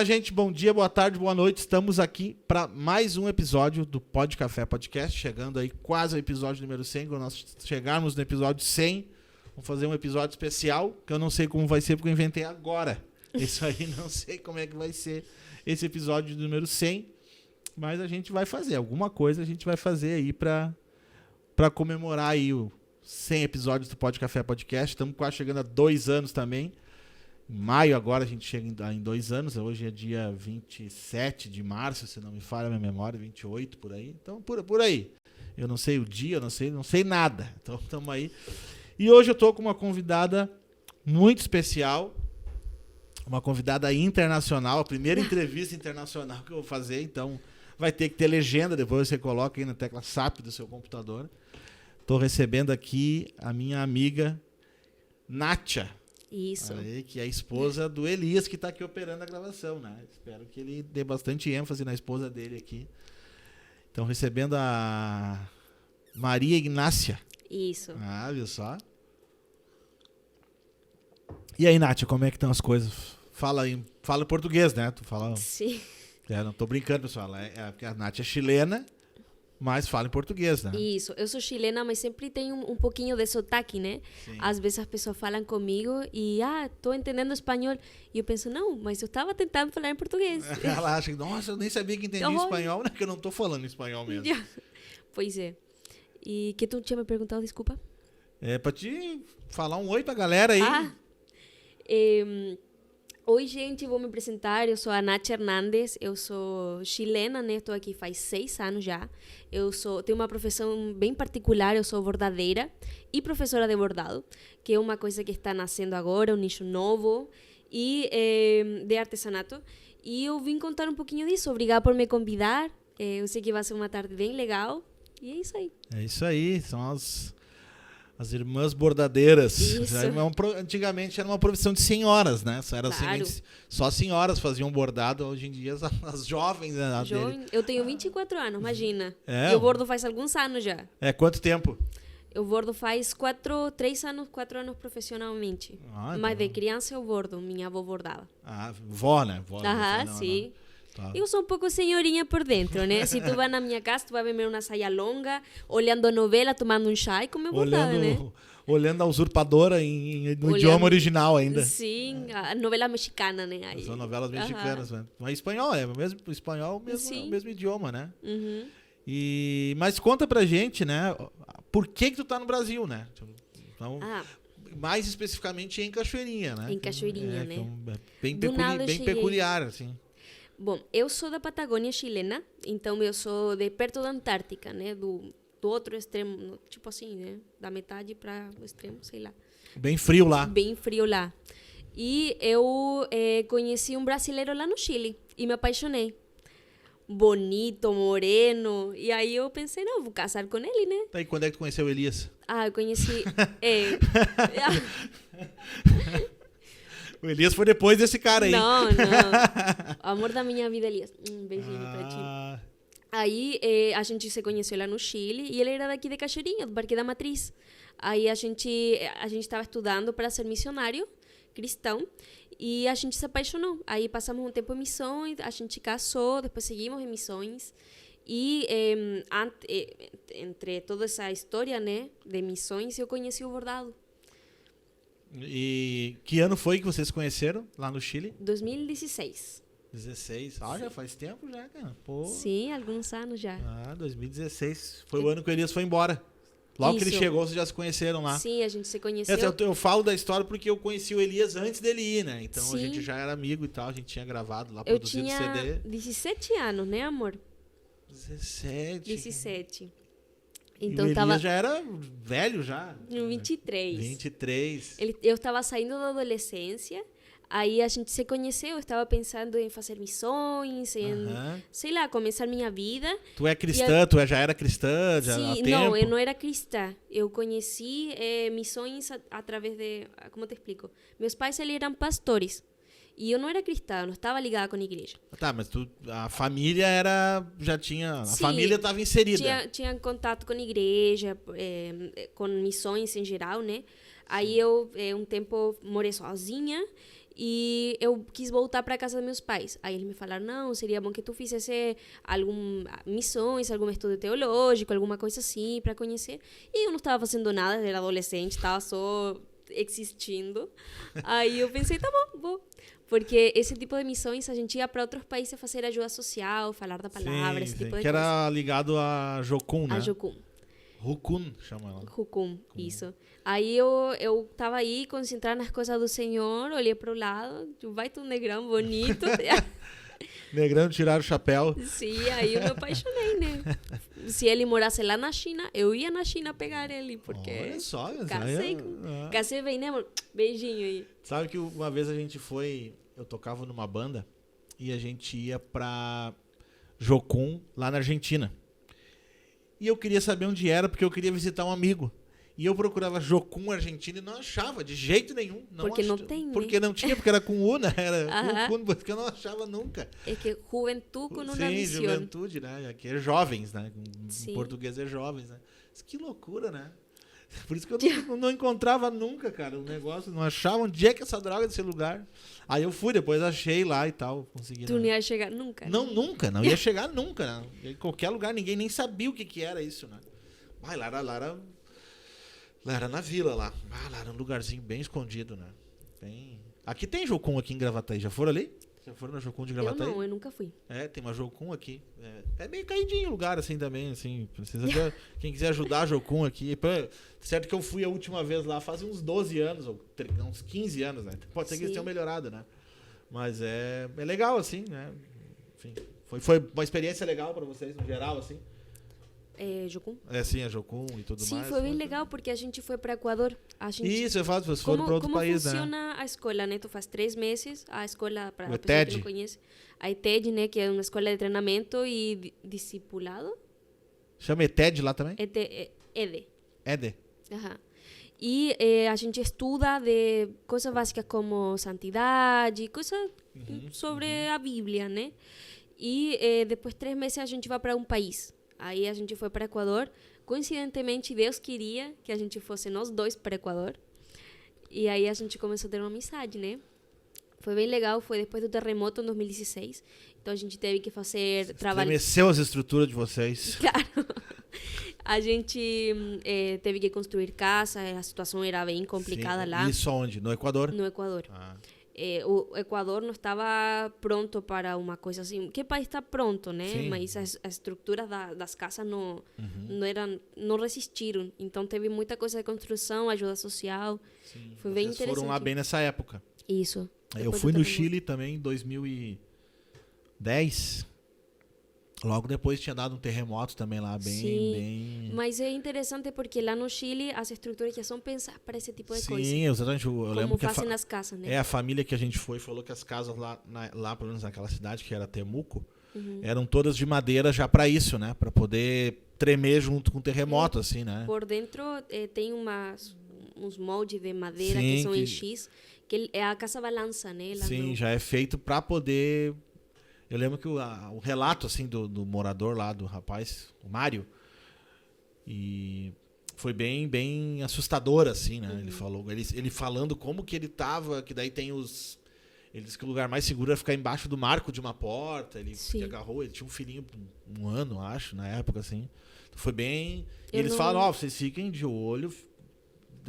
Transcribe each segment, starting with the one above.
Olá, gente. Bom dia, boa tarde, boa noite. Estamos aqui para mais um episódio do Pod Café Podcast. Chegando aí quase ao episódio número 100. Quando nós chegarmos no episódio 100, vamos fazer um episódio especial, que eu não sei como vai ser, porque eu inventei agora. Isso aí, não sei como é que vai ser esse episódio número 100. Mas a gente vai fazer. Alguma coisa a gente vai fazer aí para comemorar aí os 100 episódios do Pod Café Podcast. Estamos quase chegando a 2 anos também. Em maio agora a gente chega em 2 anos. Hoje é dia 27 de março, se não me falha a minha memória, 28 por aí. Então, por aí. Eu não sei o dia, eu não sei nada. Então, estamos aí. E hoje eu estou com uma convidada muito especial. Uma convidada internacional. A primeira entrevista internacional que eu vou fazer. Então, vai ter que ter legenda. Depois você coloca aí na tecla SAP do seu computador. Estou recebendo aqui a minha amiga Nátia. Isso. Aí, que é a esposa do Elias, que está aqui operando a gravação, né? Espero que ele dê bastante ênfase na esposa dele aqui. Então, recebendo a Maria Ignácia. Isso. Ah, viu só? E aí, Nátia, como é que estão as coisas? Fala em português, né? Tu fala... Sim. Não tô brincando, pessoal. Porque a Nátia é chilena, mas fala em português, né? Isso. Eu sou chilena, mas sempre tem um pouquinho de sotaque, né? Sim. Às vezes as pessoas falam comigo e, tô entendendo espanhol. E eu penso, não, mas eu estava tentando falar em português. Ela acha que, nossa, eu nem sabia que entendia espanhol, né? Que eu não tô falando espanhol mesmo. Pois é. E que tu tinha me perguntado, desculpa? É pra te falar um oi pra galera aí. Oi, gente, vou me apresentar. Eu sou a Nátia Hernández, eu sou chilena, né? Estou aqui faz 6 anos já. Tenho uma profissão bem particular, eu sou bordadeira e professora de bordado, que é uma coisa que está nascendo agora, um nicho novo, e de artesanato. E eu vim contar um pouquinho disso. Obrigada por me convidar. Eu sei que vai ser uma tarde bem legal. E é isso aí. É isso aí, são as irmãs bordadeiras. Isso. Antigamente era uma profissão de senhoras, né? Claro. Só senhoras faziam bordado. Hoje em dia as jovens... Né, Eu tenho 24 anos, imagina. É? E eu bordo faz alguns anos já. Quanto tempo? Eu bordo faz 4 anos profissionalmente. Mas de criança eu bordo, minha avó bordava. Vó, né? Vó, sim. Tá. Eu sou um pouco senhorinha por dentro, né? Se tu vai na minha casa, tu vai ver uma saia longa, olhando novela, tomando um chá e comendo bordado, né? Olhando a usurpadora no idioma original ainda. Sim, a novela mexicana, né? Aí. São novelas mexicanas, né? Mas espanhol, o mesmo idioma, né? Uhum. Mas conta pra gente, né? Por que tu tá no Brasil, né? Então, mais especificamente em Cachoeirinha, né? Em Cachoeirinha, né? Bem peculiar, assim. Bom, eu sou da Patagônia chilena, então eu sou de perto da Antártica, né? Do outro extremo, tipo assim, né? Da metade para o extremo, sei lá. Bem frio lá. Bem frio lá. E eu conheci um brasileiro lá no Chile e me apaixonei. Bonito, moreno. E aí eu pensei, não, vou casar com ele, né? Tá, e quando é que tu conheceu o Elias? Eu conheci... O Elias foi depois desse cara aí. Não. O amor da minha vida, Elias. Um beijinho pra ti. Aí a gente se conheceu lá no Chile e ele era daqui de Cachoeirinha, do Parque da Matriz. Aí a gente estava estudando para ser missionário cristão e a gente se apaixonou. Aí passamos um tempo em missões, a gente casou, depois seguimos em missões. E entre toda essa história, né, de missões, eu conheci o bordado. E que ano foi que vocês se conheceram lá no Chile? 2016. 16. Já faz tempo já, cara. Pô. Sim, alguns anos já. 2016. Foi o ano que o Elias foi embora. Logo que ele chegou, vocês já se conheceram lá. Sim, a gente se conheceu. Eu falo da história porque eu conheci o Elias antes dele ir, né? Então Sim. A gente já era amigo e tal, a gente tinha gravado lá, eu produzido tinha CD. 17 anos, né, amor? 17. Então, e o Elias já era velho já. 23. 23. Eu estava saindo da adolescência, aí a gente se conheceu, eu estava pensando em fazer missões, sei lá, começar minha vida. Tu é cristã, tu já era cristã já há tempo? Não, eu não era cristã. Eu conheci missões através de... Como te explico? Meus pais, eles eram pastores. E eu não era cristã, eu não estava ligada com a igreja. Tá, mas a família já tinha... Sim, a família estava inserida. Tinha contato com a igreja, com missões em geral, né? Aí eu, um tempo, morei sozinha E eu quis voltar para casa dos meus pais. Aí eles me falaram, não, seria bom que tu fizesse missões, algum estudo teológico, alguma coisa assim, para conhecer. E eu não estava fazendo nada, era adolescente, estava só existindo. Aí eu pensei, tá bom, vou. Porque esse tipo de missões a gente ia para outros países fazer ajuda social, falar da palavra, esse tipo de coisa. Que era ligado a Jocum, né? A Jocum. Rukun, chama ela. Rukun, isso. Aí eu tava aí, concentrada nas coisas do Senhor, olhei pro lado, vai tu negrão bonito. Negrão tirar o chapéu. Sim, aí eu me apaixonei, né? Se ele morasse lá na China, eu ia na China pegar ele, porque... Olha só. Casei bem, né, amor? Beijinho aí. Sabe que uma vez a gente foi... Eu tocava numa banda e a gente ia pra Jocum, lá na Argentina. E eu queria saber onde era, porque eu queria visitar um amigo. E eu procurava Jocum Argentina e não achava, de jeito nenhum. Porque não tem, né? Porque não tinha, porque era com U, né? Era Jocum, porque eu não achava nunca. É que juventude com uma Sim, missão. juventude, né? Aqui é jovens, né? Sim. Em português é jovens, né? Que loucura, né? Por isso que eu não encontrava nunca, cara, o negócio. Não achava onde é que é essa droga desse lugar. Aí eu fui, depois achei lá e tal. Consegui. Tu não ia chegar nunca? Não, nunca. Não ia chegar nunca. Né? Em qualquer lugar, ninguém nem sabia o que era isso, né? Mas lá era na vila, lá. Lá era um lugarzinho bem escondido, né? Aqui tem Jocum aqui em Gravataí. Já foram ali? Já foram na Jocum de Gravataí? Eu nunca fui. Tem uma Jocum aqui. É meio caidinho o lugar, assim, também, assim. Precisa de... Quem quiser ajudar a Jocum aqui. Certo que eu fui a última vez lá faz uns 12 anos, ou uns 15 anos, né? Pode ser que eles tenham melhorado, né? Mas é legal, assim, né? Enfim, foi uma experiência legal pra vocês, no geral, assim? Jocum? Sim, a Jocum e tudo mais. Sim, foi bem legal, porque a gente foi para Equador. Isso, eu falo, vocês foram para outro país, né? Como funciona a escola, né? Tu faz 3 meses, a escola, para a pessoa ETED. que não conhece. A ETED, né? Que é uma escola de treinamento e discipulado. Chama ETED lá também? EDE. EDE. Aham. E a gente estuda de coisas básicas como santidade, coisas sobre a Bíblia, né? E depois de 3 meses a gente vai para um país. Aí a gente foi para Equador. Coincidentemente, Deus queria que a gente fosse nós dois para Equador. E aí a gente começou a ter uma amizade, né? Foi bem legal. Foi depois do terremoto em 2016. Então a gente teve que fazer trabalho. Estremeceu as estruturas de vocês. Claro. A gente teve que construir casa. A situação era bem complicada. Sim. Lá. Isso onde? No Equador? No Equador. O Equador não estava pronto para uma coisa assim. Que país está pronto, né? Sim. Mas as estruturas das casas não resistiram. Então teve muita coisa de construção, ajuda social. Sim. Foi bem interessante. Foram lá bem nessa época. Isso. Eu fui no Chile também em 2010. Logo depois tinha dado um terremoto também lá, bem... Mas é interessante porque lá no Chile as estruturas já são pensadas para esse tipo de coisa. Sim, exatamente. Eu lembro que fazem nas casas, né? A família que a gente foi falou que as casas lá pelo menos naquela cidade, que era Temuco, eram todas de madeira já para isso, né? Para poder tremer junto com o terremoto, assim, né? Por dentro tem uns moldes de madeira que são em X, que a casa balança, né? Já é feito para poder... Eu lembro que o relato assim do morador lá, do rapaz, o Mário, e foi bem assustador, assim, né? Ele falou, ele falando como que ele tava, que daí tem os... Ele disse que o lugar mais seguro era ficar embaixo do marco de uma porta. Ele se agarrou, ele tinha um filhinho, 1 ano, acho, na época, assim. Foi bem... E eles falam, vocês fiquem de olho,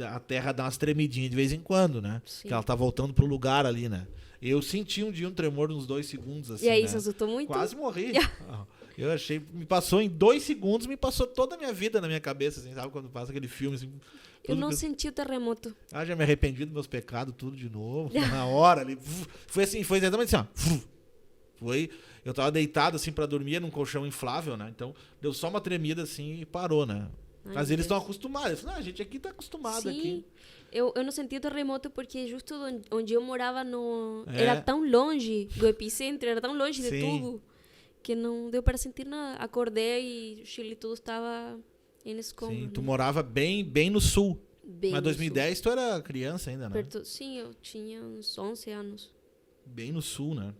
a terra dá umas tremidinhas de vez em quando, né? Sim. Que ela tá voltando pro lugar ali, né? Eu senti um tremor uns 2 segundos, assim, e aí, você assustou muito? Quase morri. Eu achei... Me passou em 2 segundos, me passou toda a minha vida na minha cabeça, assim, sabe? Quando passa aquele filme, assim... Eu não senti o terremoto. Já me arrependi dos meus pecados, tudo de novo. Na hora ali. Foi assim, foi exatamente assim, ó. Eu tava deitado, assim, pra dormir num colchão inflável, né? Então, deu só uma tremida, assim, e parou, né? Mas eles estão acostumados. Eu falei, a gente aqui tá acostumado. Sim. Aqui. Eu não senti o terremoto porque justo onde eu morava era tão longe do epicentro, era tão longe de tudo, que não deu para sentir nada. Acordei e o Chile tudo estava em escombros. Sim, tu morava bem no sul. Mas em 2010 tu era criança ainda, né? Sim, eu tinha uns 11 anos. Bem no sul, né?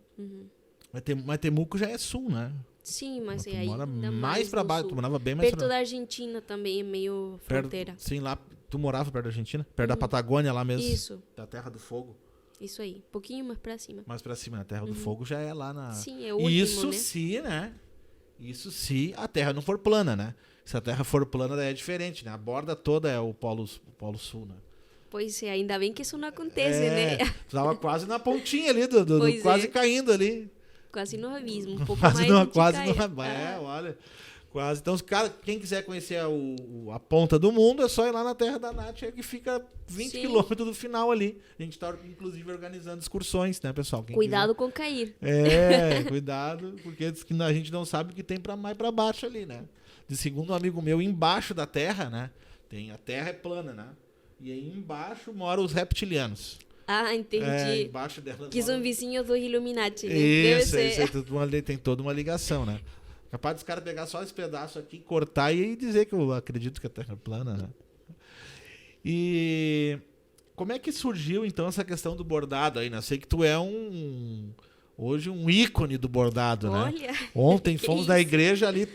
Mas Temuco já é sul, né? Sim, mas tu aí mora mais para baixo, tu morava bem mais perto da Argentina também, é meio fronteira. Sim, lá tu morava perto da Argentina, perto da Patagônia lá mesmo. Isso. Da Terra do Fogo. Isso aí. Um pouquinho mais pra cima. Mais pra cima, a Terra do Fogo já é lá na... Sim, é o último, Isso né? se, né? Isso se a Terra não for plana, né? Se a Terra for plana, daí é diferente, né? A borda toda é o Polo Sul, né? Pois é, ainda bem que isso não acontece, né? Tava quase na pontinha ali, Pois quase é. caindo ali. Quase no abismo, um pouco Quase mais no, a gente quase cai. no, olha, quase. Então, quem quiser conhecer a ponta do mundo, é só ir lá na Terra da Nath, que fica 20 Sim. quilômetros do final ali. A gente tá, inclusive, organizando excursões, né, pessoal? Quem Cuidado com cair. cuidado, porque diz que a gente não sabe o que tem pra mais pra baixo ali, né? De segundo um amigo meu, embaixo da Terra, né? A Terra é plana, né? E aí embaixo moram os reptilianos. Ah, entendi. Embaixo dela Que são vizinhos dos Illuminati, né? Isso, Deve ser. tem toda uma ligação, né? Capaz dos caras pegar só esse pedaço aqui, cortar e dizer que eu acredito que a Terra é plana, né? E como é que surgiu, então, essa questão do bordado aí, né? Sei que tu é hoje um ícone do bordado, né? Olha. Ontem fomos isso? na igreja ali,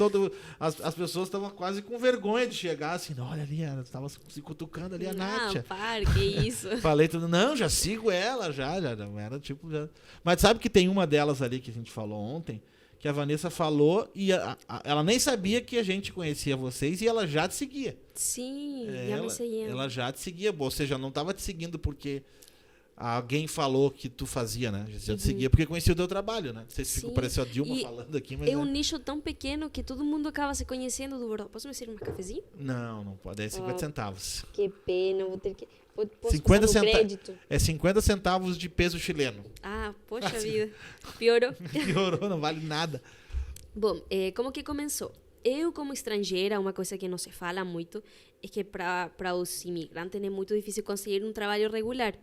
as pessoas estavam quase com vergonha de chegar, assim, olha ali, ela estava se cutucando ali a Nátia. Não, para, que isso. Falei tudo, não, já sigo ela, já era tipo, já... Mas sabe que tem uma delas ali que a gente falou ontem, que a Vanessa falou e ela nem sabia que a gente conhecia vocês e ela já te seguia. Sim, já me seguiam. Ela já te seguia, ou seja, não estava te seguindo porque alguém falou que tu fazia, né? Já te seguia porque conhecia o teu trabalho, né? Não sei se Sim. pareceu a Dilma E falando aqui, mas... É um nicho tão pequeno que todo mundo acaba se conhecendo do bordado. Posso me servir um cafezinho? Não pode, é 50 centavos. Que pena, vou ter que... Posso 50 passar no crédito? É 50 centavos de peso chileno. Ah, poxa vida. Piorou. Piorou, não vale nada. Bom, como que começou? Eu, como estrangeira, uma coisa que não se fala muito é que para os imigrantes é muito difícil conseguir um trabalho regular.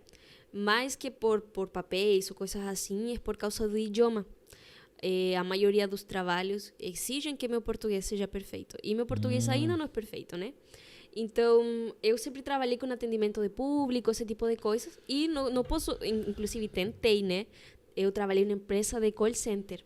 Mais que por papéis ou coisas assim, é por causa do idioma. A maioria dos trabalhos exigem que meu português seja perfeito. E meu português ainda não é perfeito, né? Então, eu sempre trabalhei com atendimento de público, esse tipo de coisas. E não posso, inclusive tentei, né? Eu trabalhei numa empresa de call center.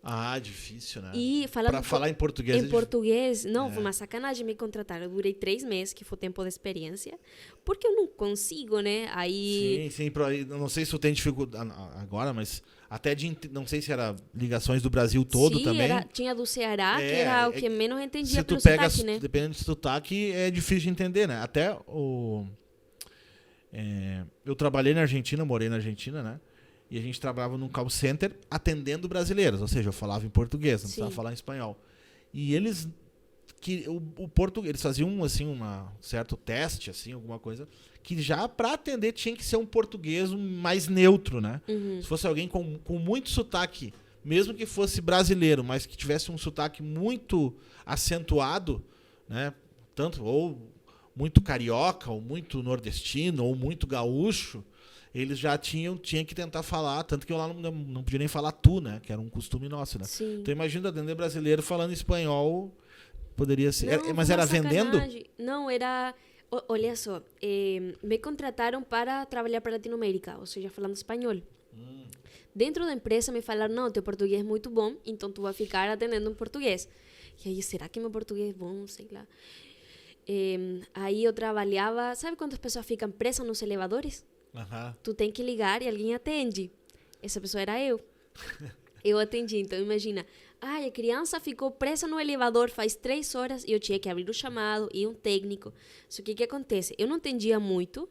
Ah, difícil, né? E falando Pra falar em português. Em português, não, foi uma sacanagem me contratar. Eu durei 3 meses, que foi o tempo de experiência, porque eu não consigo, né? Aí... Sim, não sei se tu tem dificuldade agora, mas até não sei se era ligações do Brasil todo Sim, também. tinha do Ceará, que era o que menos entendia se tu pelo pega, sotaque, né? dependendo do sotaque, é difícil de entender, né? Até eu trabalhei na Argentina, morei na Argentina, né? E a gente trabalhava num call center atendendo brasileiros, ou seja, eu falava em português, não precisava falar em espanhol. E eles o português, eles faziam assim um certo teste, assim, alguma coisa, que já para atender tinha que ser um português mais neutro, né? Se fosse alguém com muito sotaque, mesmo que fosse brasileiro, mas que tivesse um sotaque muito acentuado, né? Tanto ou muito carioca, ou muito nordestino, ou muito gaúcho, eles já tinha que tentar falar, tanto que eu lá não podia nem falar tu, né? Que era um costume nosso, né? Sim. Então imagina atender brasileiro falando espanhol, poderia ser... Não, mas foi era uma vendendo? sacanagem. Não, era... Olha só, me contrataram para trabalhar para Latinoamérica, ou seja, falando espanhol. Dentro da empresa me falaram, não, teu português é muito bom, então tu vai ficar atendendo em português. E aí, será que meu português é bom? Sei lá. Aí eu trabalhava... Sabe quantas pessoas ficam presas nos elevadores? Tu tem que ligar e alguém atende. Essa pessoa era eu. Eu atendi, então imagina. A criança ficou presa no elevador faz 3 horas e eu tinha que abrir o chamado e um técnico. Só que o que acontece? Eu não entendia muito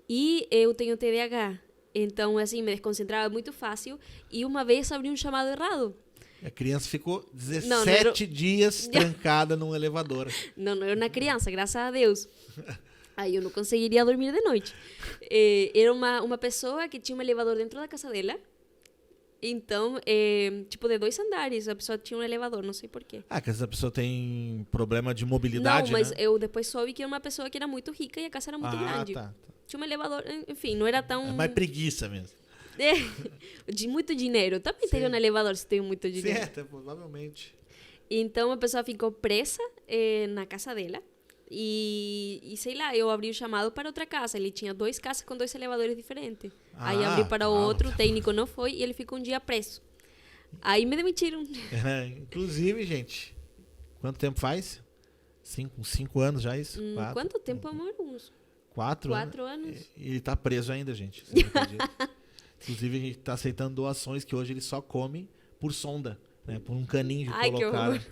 e eu tenho TDAH. Então, assim, me desconcentrava muito fácil e uma vez abri um chamado errado. A criança ficou 17 dias trancada num elevador. Não era uma criança, graças a Deus. Aí eu não conseguiria dormir de noite. Era uma pessoa que tinha um elevador dentro da casa dela. Então, tipo, de 2 andares, a pessoa tinha um elevador, não sei porquê. Que essa pessoa tem problema de mobilidade, não, mas né? eu depois soube que era uma pessoa que era muito rica e a casa era muito grande. Tá. Tinha um elevador, enfim, não era tão... É mais preguiça mesmo. De muito dinheiro. Também teria um elevador se tem muito dinheiro. Certo, provavelmente. Então, a pessoa ficou presa na casa dela. E sei lá, eu abri o chamado para outra casa. Ele tinha 2 casas com 2 elevadores diferentes. Aí abri para o outro, o técnico não foi e ele ficou um dia preso. Aí me demitiram. Inclusive, gente, quanto tempo faz? 5 anos já isso? 4. Quanto tempo, amor? Uns 4 4 anos. E ele tá preso ainda, gente. Você não acredita? Inclusive, a gente tá aceitando doações que hoje ele só come por sonda, né? Por um caninho que Ai, que colocaram. horror.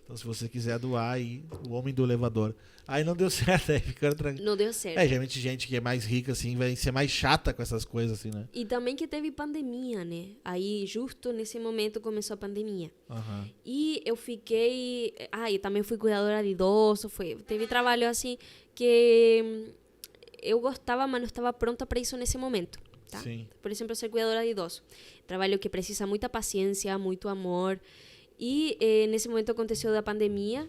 Então, se você quiser doar aí, o homem do elevador. Aí não deu certo, aí ficando tranquilo. Não deu certo. Geralmente gente que é mais rica, assim, vai ser mais chata com essas coisas, assim, né? E também que teve pandemia, né? Aí, justo nesse momento, começou a pandemia. Aham. E eu fiquei... eu também fui cuidadora de idoso. Teve trabalho, assim, que eu gostava, mas não estava pronta para isso nesse momento. Tá? Sim. Por exemplo, ser cuidadora de idoso. Trabalho que precisa muita paciência, muito amor. E nesse momento aconteceu da pandemia.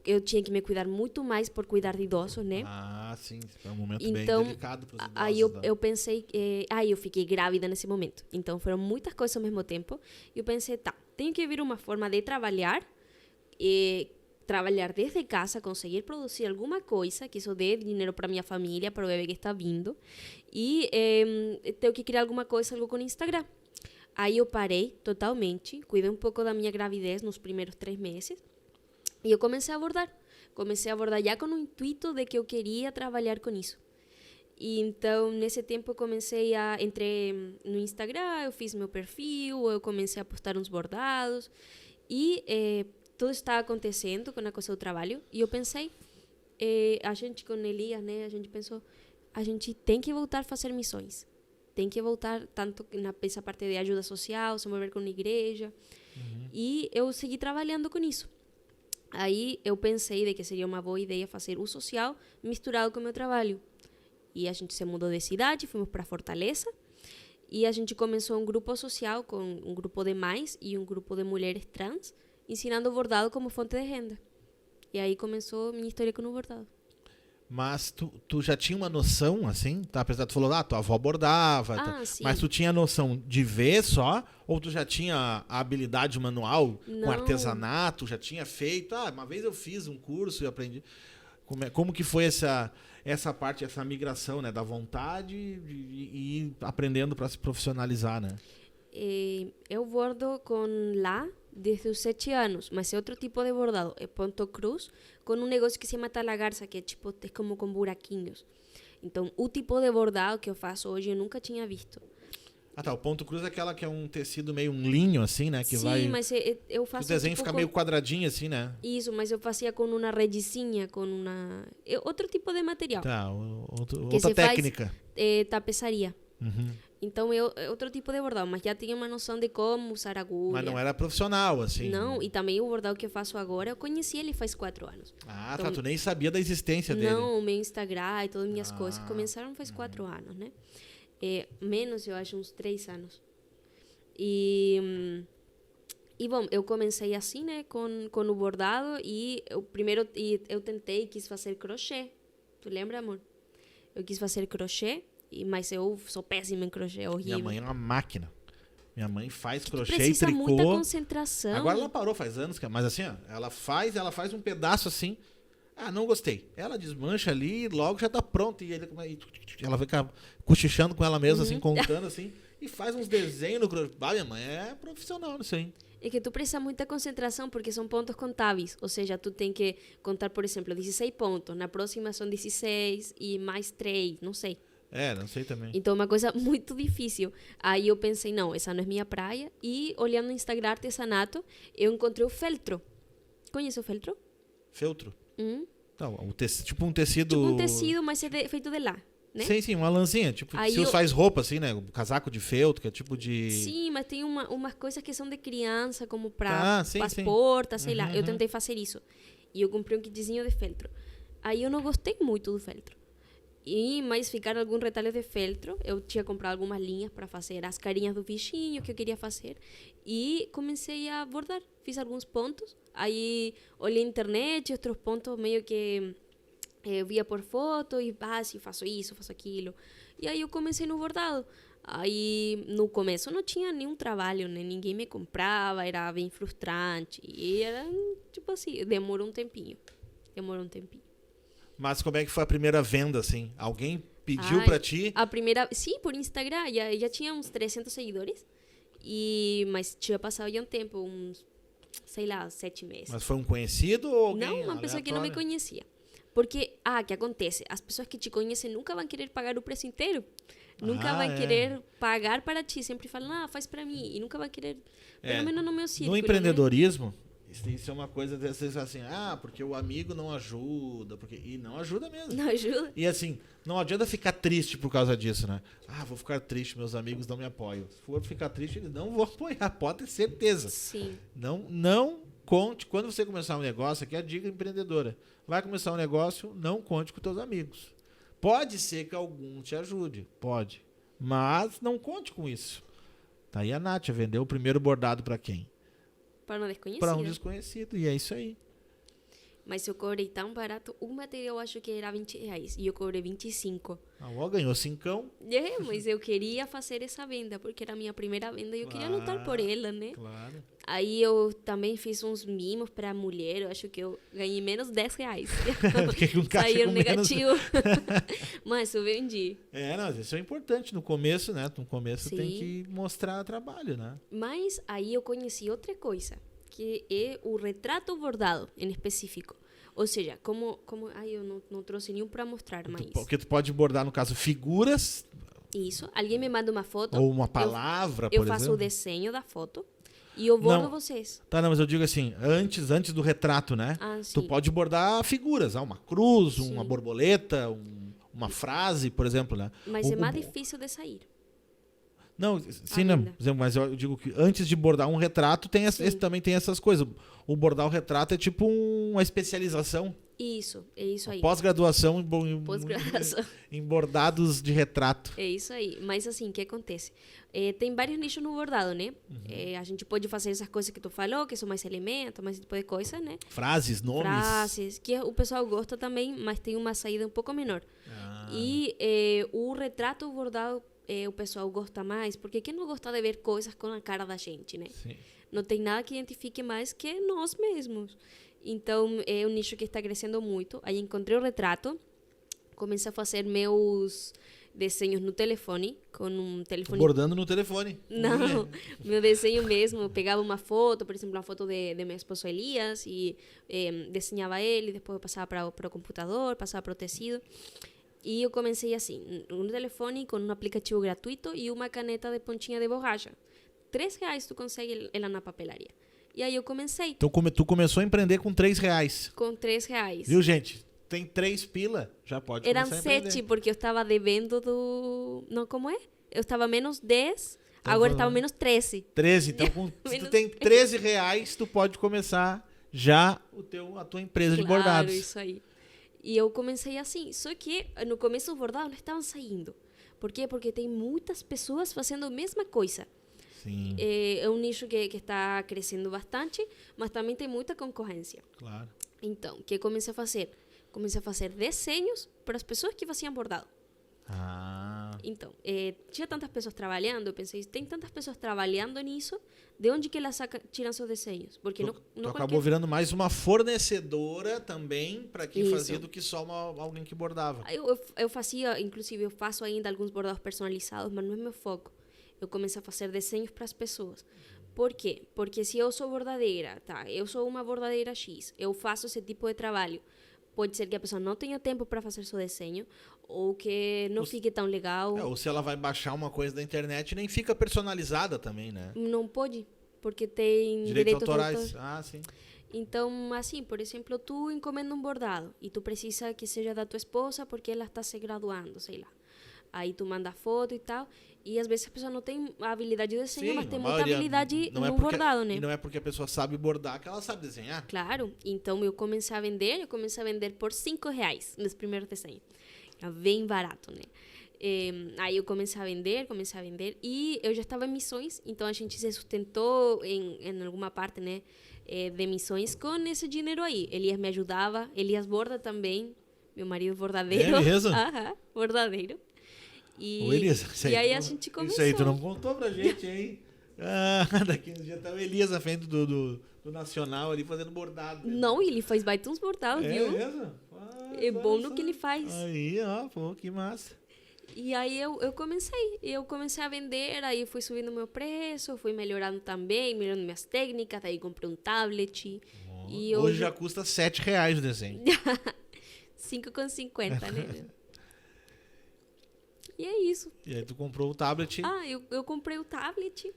Eu tinha que me cuidar muito mais por cuidar de idosos, né? Ah, sim. É um momento Então, bem delicado para os idosos. Aí eu pensei... eu fiquei grávida nesse momento. Então, foram muitas coisas ao mesmo tempo. E eu pensei, tá, tenho que vir uma forma de trabalhar. Trabalhar desde casa, conseguir produzir alguma coisa que isso dê dinheiro para minha família, para o bebê que está vindo. E tenho que criar alguma coisa, algo com o Instagram. Aí eu parei totalmente, cuidei um pouco da minha gravidez nos primeiros 3 meses e eu comecei a abordar. Comecei a abordar já com o intuito de que eu queria trabalhar com isso. E então, nesse tempo, eu entrei no Instagram, eu fiz meu perfil, eu comecei a postar uns bordados e tudo estava acontecendo com a coisa do trabalho. E eu pensei, a gente com Elias, né, a gente pensou, a gente tem que voltar a fazer missões. Tem que voltar tanto nessa parte de ajuda social, se envolver com a igreja. Uhum. E eu segui trabalhando com isso. Aí eu pensei de que seria uma boa ideia fazer o social misturado com o meu trabalho. E a gente se mudou de cidade, fomos para Fortaleza. E a gente começou um grupo social com um grupo de mães e um grupo de mulheres trans, ensinando bordado como fonte de renda. E aí começou minha história com o bordado. Mas tu já tinha uma noção, assim? Tá? Apesar de tu falou, tua avó bordava. Sim. Mas tu tinha noção de ver só? Ou tu já tinha a habilidade manual Não. com artesanato? Já tinha feito? Uma vez eu fiz um curso e aprendi. Como que foi essa parte, essa migração, né? Da vontade e ir aprendendo para se profissionalizar, né? Eu bordo com lã desde os 7 anos, mas é outro tipo de bordado, é ponto cruz, com um negócio que se chama talagarça, que é como com buraquinhos. Então, o tipo de bordado que eu faço hoje eu nunca tinha visto. O ponto cruz é aquela que é um tecido meio um linho, assim, né? Que Sim, mas eu faço... O desenho fica meio quadradinho, assim, né? Isso, mas eu fazia com uma redezinha, com uma... outro tipo de material. Tá, outra técnica. Faz, tapeçaria. Uhum. Então, é outro tipo de bordado, mas já tinha uma noção de como usar agulha. Mas não era profissional, assim. Não, e também o bordado que eu faço agora, eu conheci ele faz 4 anos. Então, tu nem sabia da existência dele. Não, o meu Instagram e todas as minhas coisas começaram faz 4 anos, né? Menos, eu acho, uns 3 anos. E bom, eu comecei assim, né, com o bordado e eu tentei, quis fazer crochê. Tu lembra, amor? Eu quis fazer crochê, mas eu sou péssima em crochê, é horrível. Minha mãe é uma máquina. Minha mãe faz crochê e precisa tricô. muita concentração. Agora ela parou faz anos, mas assim, ó, ela faz um pedaço assim. Não gostei. Ela desmancha ali e logo já tá pronto. E ela fica cochichando com ela mesma, assim, contando assim. E faz uns desenhos no crochê. Minha mãe é profissional nisso aí. É que tu precisa muita concentração porque são pontos contáveis. Ou seja, tu tem que contar, por exemplo, 16 pontos. Na próxima são 16 e mais 3, não sei. Não sei também. Então é uma coisa muito difícil. Aí eu pensei, não, essa não é minha praia. E olhando no Instagram artesanato, eu encontrei o feltro. Conhece o feltro? Feltro? Então, tipo um tecido... Tipo um tecido, mas é feito de lã, né? Sim, uma lãzinha. Tipo, Aí se faz roupa assim, né? Um casaco de feltro, que é tipo de... Sim, mas tem umas coisas que são de criança, como para as sim. portas, sei lá. Eu tentei fazer isso. E eu comprei um kitzinho de feltro. Aí eu não gostei muito do feltro. Mas ficaram alguns retalhos de feltro. Eu tinha comprado algumas linhas para fazer as carinhas do bichinho que eu queria fazer. E comecei a bordar. Fiz alguns pontos. Aí olhei na internet, outros pontos meio que eu via por foto. E se faço isso, faço aquilo. E aí eu comecei no bordado. Aí no começo não tinha nenhum trabalho, né? Ninguém me comprava, era bem frustrante. E era tipo assim, demorou um tempinho. Mas como é que foi a primeira venda, assim? Alguém pediu pra ti? A primeira... Sim, por Instagram. Já tinha uns 300 seguidores. Mas tinha passado já um tempo, uns, sei lá, 7 meses. Mas foi um conhecido ou alguém Não, uma pessoa que não me conhecia. Porque, que acontece? As pessoas que te conhecem nunca vão querer pagar o preço inteiro. Nunca vai querer pagar para ti. Sempre fala, faz para mim. E nunca vai querer, pelo menos no meu círculo. No empreendedorismo, isso é uma coisa dessas assim, porque o amigo não ajuda, e não ajuda mesmo. Não ajuda. E assim, não adianta ficar triste por causa disso, né? Vou ficar triste, meus amigos não me apoiam. Se for ficar triste, eles não vão apoiar, pode ter certeza. Sim. Não conte, quando você começar um negócio, aqui é a dica empreendedora, vai começar um negócio, não conte com teus amigos. Pode ser que algum te ajude, pode, mas não conte com isso. Tá aí a Nátia, vendeu o primeiro bordado para quem? Para um desconhecido. Para um desconhecido, e é isso aí. Mas eu cobrei tão barato, o material acho que era R$20 e eu cobrei 25. Ganhou 5. Mas eu queria fazer essa venda, porque era a minha primeira venda e eu queria lutar por ela, né? Claro. Aí eu também fiz uns mimos pra mulher, eu acho que eu ganhei menos R$10. Porque um caixa Saiu com negativo. Mas eu vendi. Não, isso é importante no começo, né? No começo Sim. tem que mostrar trabalho, né? Mas aí eu conheci outra coisa, que é o retrato bordado, em específico. Ou seja, eu não trouxe nenhum para mostrar, mas... Porque tu pode bordar, no caso, figuras... Isso, alguém me manda uma foto... Ou uma palavra, por exemplo. Eu faço o desenho da foto e eu bordo vocês. Tá, não, mas eu digo assim, antes do retrato, né? Sim. Tu pode bordar figuras, uma cruz, Sim. uma borboleta, uma frase, por exemplo, né? Mas é mais difícil de sair. Não, sim, não, mas eu digo que antes de bordar um retrato, também tem essas coisas. O bordar o retrato é tipo uma especialização. Isso, é isso aí. Pós-graduação Pós-graduação. em bordados de retrato. É isso aí. Mas assim, o que acontece? Tem vários nichos no bordado, né? A gente pode fazer essas coisas que tu falou, que são mais elementos, mais tipo de coisa, né? Frases, nomes. Frases, que o pessoal gosta também, mas tem uma saída um pouco menor. E o retrato bordado o pessoal gosta mais, porque quem não gosta de ver coisas com a cara da gente, né? Sim. Não tem nada que identifique mais que nós mesmos. Então, é um nicho que está crescendo muito. Aí encontrei o retrato, comecei a fazer meus desenhos no telefone, com um telefone... Bordando no telefone. Não, meu desenho mesmo. Eu pegava uma foto, por exemplo, uma foto de meu esposo Elias, e desenhava ele, depois eu passava para o computador, passava para o tecido. E eu comecei assim, no telefone com um aplicativo gratuito e uma caneta de pontinha de borracha. R$3 tu consegue ela na papelaria. E aí eu comecei. Então tu começou a empreender com R$3. Com R$3. Viu, gente? Tem 3 pila, já pode Eram começar a empreender. 7, porque eu estava devendo do... Não, como é? Eu estava menos 10, Então, agora estava menos 13. 13, então se tu tem R$13, tu pode começar já a tua empresa de bordados. Claro, isso aí. E eu comecei assim, só que no começo os bordados não estavam saindo. Por quê? Porque tem muitas pessoas fazendo a mesma coisa. Sim. É um nicho que está crescendo bastante, mas também tem muita concorrência. Claro. Então, o que eu comecei a fazer? Comecei a fazer desenhos para as pessoas que faziam bordado. Então, tinha tantas pessoas trabalhando, eu pensei, tem tantas pessoas trabalhando nisso, de onde que elas tiram seus desenhos? Porque não acabou virando mais uma fornecedora também para quem fazia do que só alguém que bordava. Eu fazia, inclusive eu faço ainda alguns bordados personalizados, mas não é meu foco. Eu comecei a fazer desenhos para as pessoas. Por quê? Porque se eu sou bordadeira, eu sou uma bordadeira X, eu faço esse tipo de trabalho, pode ser que a pessoa não tenha tempo para fazer seu desenho, ou que não fique tão legal. Ou se ela vai baixar uma coisa da internet, nem fica personalizada também, né? Não pode, porque tem direitos autorais. Sim. Então, assim, por exemplo, tu encomenda um bordado e tu precisa que seja da tua esposa porque ela está se graduando, sei lá. Aí tu manda foto e tal, e às vezes a pessoa não tem a habilidade de desenho, mas tem muita habilidade no bordado, né? E não é porque a pessoa sabe bordar que ela sabe desenhar. Claro, então eu comecei a vender por R$5 nos primeiros desenhos. Era bem barato, né? Aí eu comecei a vender, e eu já estava em missões, então a gente se sustentou em alguma parte, né, de missões com esse dinheiro aí. Elias me ajudava, Elias borda também, meu marido bordadeiro. É mesmo? Bordadeiro. O Elias, e aí a gente começou. Isso aí tu não contou pra gente, hein? Daqui uns dias tá o Elias à frente do Nacional ali fazendo bordado. Não, ele faz baita uns bordados, viu? É mesmo? É bom no que ele faz. Aí, pô, que massa. E aí eu comecei a vender, aí fui subindo meu preço, fui melhorando também, melhorando minhas técnicas, aí comprei um tablet. E hoje já custa R$7 o desenho. 5,50, né? E é isso. E aí tu comprou o tablet. Eu comprei o tablet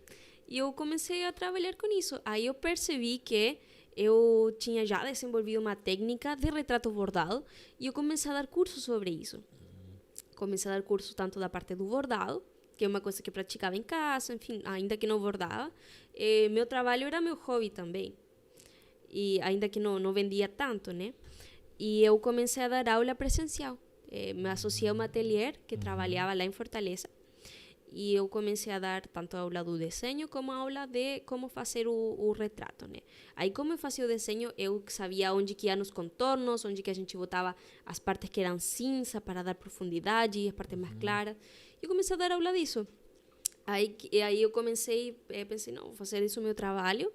e eu comecei a trabalhar com isso. Aí eu percebi que eu tinha já desenvolvido uma técnica de retrato bordado e eu comecei a dar cursos sobre isso. Comecei a dar cursos tanto da parte do bordado, que é uma coisa que eu praticava em casa, enfim, ainda que não bordava. Meu trabalho era meu hobby também. E ainda que não vendia tanto, né? E eu comecei a dar aula presencial. Me associei a um ateliê que trabalhava lá em Fortaleza. E eu comecei a dar tanto aula do desenho como aula de como fazer o retrato, né? Aí, como eu fazia o desenho, eu sabia onde que iam os contornos, onde que a gente botava as partes que eram cinza para dar profundidade e as partes mais claras. E eu comecei a dar aula disso. Aí eu comecei, pensei, não, vou fazer isso meu trabalho.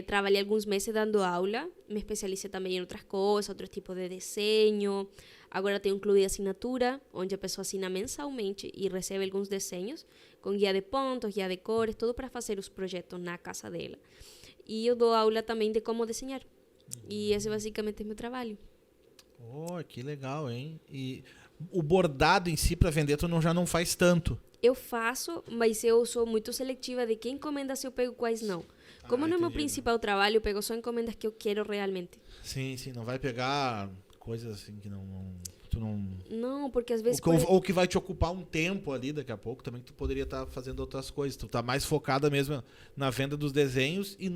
Trabalhei alguns meses dando aula, me especializei também em outras coisas, outros tipos de desenho. Agora tenho um clube de assinatura, onde a pessoa assina mensalmente e recebe alguns desenhos, com guia de pontos, guia de cores, tudo para fazer os projetos na casa dela. E eu dou aula também de como desenhar. E esse basicamente é meu trabalho. Oh, que legal, hein? E o bordado em si para vender tu já não faz tanto. Eu faço, mas eu sou muito seletiva de que encomendas eu pego, quais não. Como não é meu principal trabalho, eu pego só encomendas que eu quero realmente. Sim, não vai pegar coisas assim que tu não... Não, porque às vezes... Ou que vai te ocupar um tempo ali daqui a pouco, também que tu poderia estar fazendo outras coisas. Tu tá mais focada mesmo na venda dos desenhos e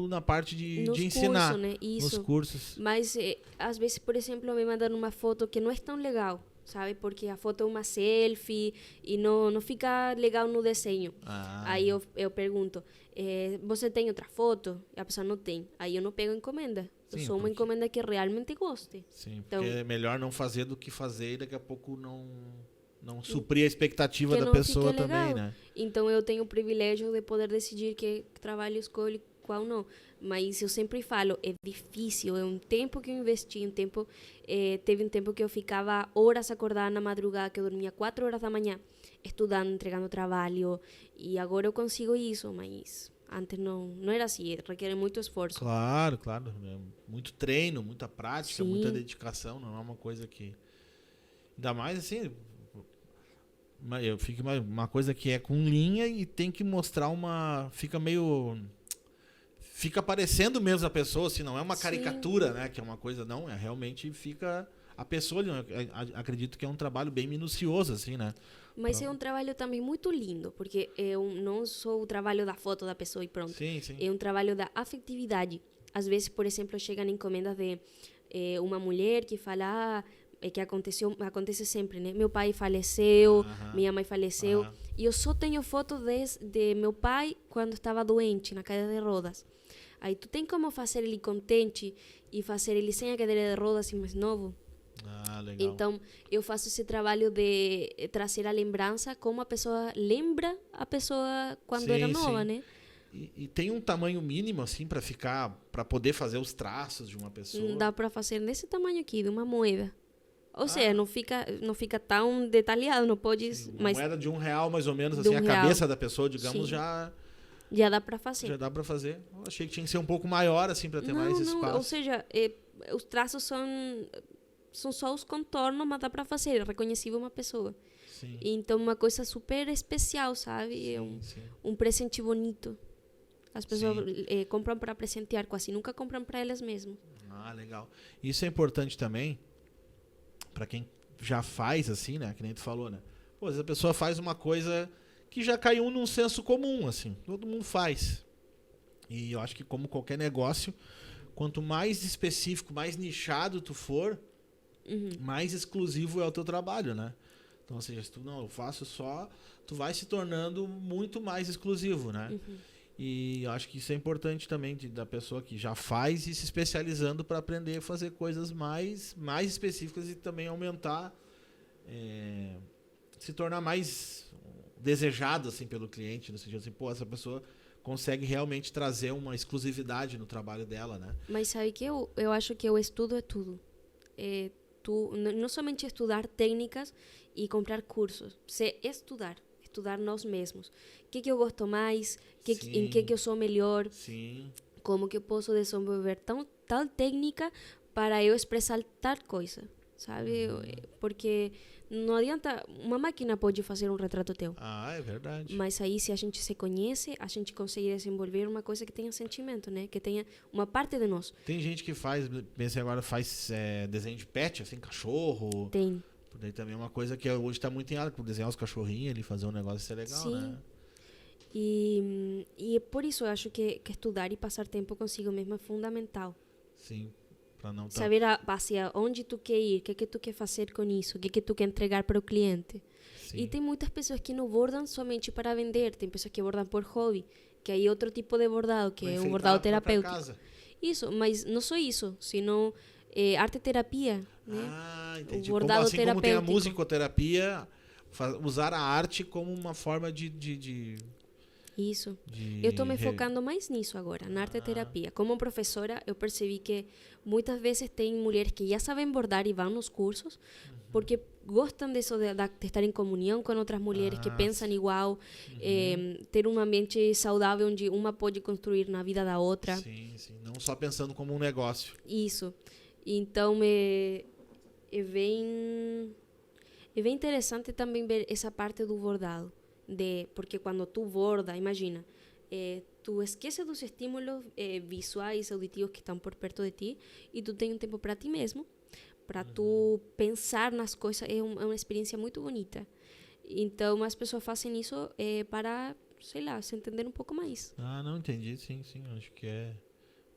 na parte de ensinar. Cursos, né? Isso. Nos cursos. Mas às vezes, por exemplo, me mandam uma foto que não é tão legal, sabe? Porque a foto é uma selfie e não fica legal no desenho. Aí eu pergunto, você tem outra foto? E a pessoa não tem. Aí eu não pego encomenda. Eu sou uma encomenda que realmente goste. Sim, então, porque é melhor não fazer do que fazer e daqui a pouco não suprir a expectativa da pessoa também, né? Então eu tenho o privilégio de poder decidir que trabalho escolho qual não. Mas eu sempre falo, é difícil, é um tempo que eu investi, teve um tempo que eu ficava horas acordada na madrugada, que eu dormia 4 horas da manhã, estudando, entregando trabalho, e agora eu consigo isso, mas antes não era assim, requer muito esforço. Claro, muito treino, muita prática, muita dedicação, não é uma coisa que... Ainda mais assim, eu fico uma coisa que é com linha e tem que mostrar fica parecendo mesmo a pessoa, assim, não é uma caricatura, né? Que é uma coisa, não, realmente fica a pessoa, acredito que é um trabalho bem minucioso, assim, né? Mas é um trabalho também muito lindo, porque eu não sou o trabalho da foto da pessoa e pronto. Sim. É um trabalho da afetividade. Às vezes, por exemplo, chegam encomendas de uma mulher que fala... que acontece sempre, né? Meu pai faleceu, minha mãe faleceu, e eu só tenho fotos de meu pai quando estava doente, na cadeira de rodas. Aí tu tem como fazer ele contente e fazer ele sem a cadeira de rodas e mais novo? Legal. Então, eu faço esse trabalho de trazer a lembrança, como a pessoa lembra a pessoa quando era nova, né? E tem um tamanho mínimo, assim, para poder fazer os traços de uma pessoa? Dá para fazer nesse tamanho aqui, de uma moeda. Ou seja, não fica tão detalhado, não pode... Uma moeda de R$1, mais ou menos, assim, a cabeça da pessoa, digamos, já dá para fazer. Já dá para fazer. Eu achei que tinha que ser um pouco maior, assim, para ter mais espaço. Ou seja, os traços são só os contornos, mas dá para fazer, é reconhecível uma pessoa. Sim. Então, uma coisa super especial, sabe? Um presente bonito. As pessoas compram para presentear, quase nunca compram para elas mesmas. Legal. Isso é importante também, para quem já faz, assim, né? Que nem tu falou, né? Pô, às vezes a pessoa faz uma coisa que já caiu num senso comum, assim. Todo mundo faz. E eu acho que, como qualquer negócio, quanto mais específico, mais nichado tu for, mais exclusivo é o teu trabalho, né? Então, ou seja, se tu eu faço só, tu vai se tornando muito mais exclusivo, né? E eu acho que isso é importante também da pessoa que já faz e se especializando para aprender a fazer coisas mais específicas e também aumentar, se tornar mais desejado, assim, pelo cliente, no sentido assim, pô, essa pessoa consegue realmente trazer uma exclusividade no trabalho dela, né? Mas sabe que eu acho que o estudo é tudo. Não somente estudar técnicas e comprar cursos, você estudar nós mesmos. O que eu gosto mais, em que eu sou melhor, como que eu posso desenvolver tal técnica para eu expressar tal coisa. sabe? Porque não adianta, uma máquina pode fazer um retrato teu. Ah, é verdade. Mas aí, se a gente se conhece, a gente consegue desenvolver uma coisa que tenha sentimento, né? Que tenha uma parte de nós. Tem gente que faz, pensei agora, faz desenho de pet, assim, cachorro. Tem. Daí também é uma coisa que hoje tá muito em alta, desenhar os cachorrinhos, ele fazer um negócio, isso é legal, Sim. né? E por isso eu acho que estudar e passar tempo consigo mesmo é fundamental. Sim, pra não tá... Saber hacia onde tu quer ir, o que tu quer fazer com isso, o que tu quer entregar para o cliente. Sim. E tem muitas pessoas que não bordam somente para vender, tem pessoas que bordam por hobby, que aí outro tipo de bordado, que é o bordado terapêutico. Isso, mas não só isso, senão arte-terapia, né? Ah, entendi. O bordado assim como tem a terapêutico. musicoterapia, usar a arte como uma forma Isso. Eu estou me focando mais nisso agora, na arte-terapia. Como professora, eu percebi que muitas vezes tem mulheres que já sabem bordar e vão nos cursos, porque gostam disso de estar em comunhão com outras mulheres que pensam igual, ter um ambiente saudável onde uma pode construir na vida da outra. Sim, sim. Não só pensando como um negócio. Isso. Então, é bem interessante também ver essa parte do bordado. Porque quando tu borda, imagina, tu esqueces dos estímulos visuais, auditivos que estão por perto de ti e tu tem um tempo para ti mesmo, para tu pensar nas coisas. É uma experiência muito bonita. Então, as pessoas fazem isso para, sei lá, se entender um pouco mais. Ah, não entendi. Sim, sim. Acho que é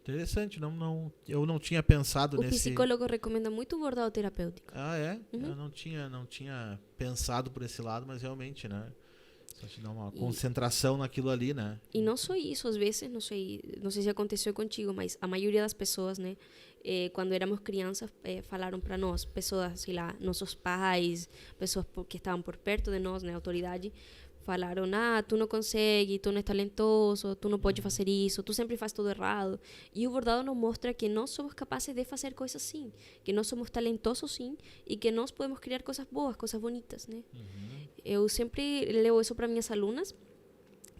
interessante. Eu não tinha pensado nesse... O psicólogo recomenda muito o bordado terapêutico. Ah, é? Uhum. Eu não tinha pensado por esse lado, mas realmente, né? Só te dá uma concentração naquilo ali, né? E não só isso, às vezes, não sei se aconteceu contigo, mas a maioria das pessoas, né, quando éramos crianças, falaram para nós, pessoas, sei lá, nossos pais, pessoas que estavam por perto de nós, né, autoridade, falaram, tu não consegue, tu não és talentoso, tu não pode fazer isso, tu sempre faz tudo errado. E o bordado nos mostra que nós somos capazes de fazer coisas sim, que nós somos talentosos sim, e que nós podemos criar coisas boas, coisas bonitas, né? Eu sempre levo isso para minhas alunas,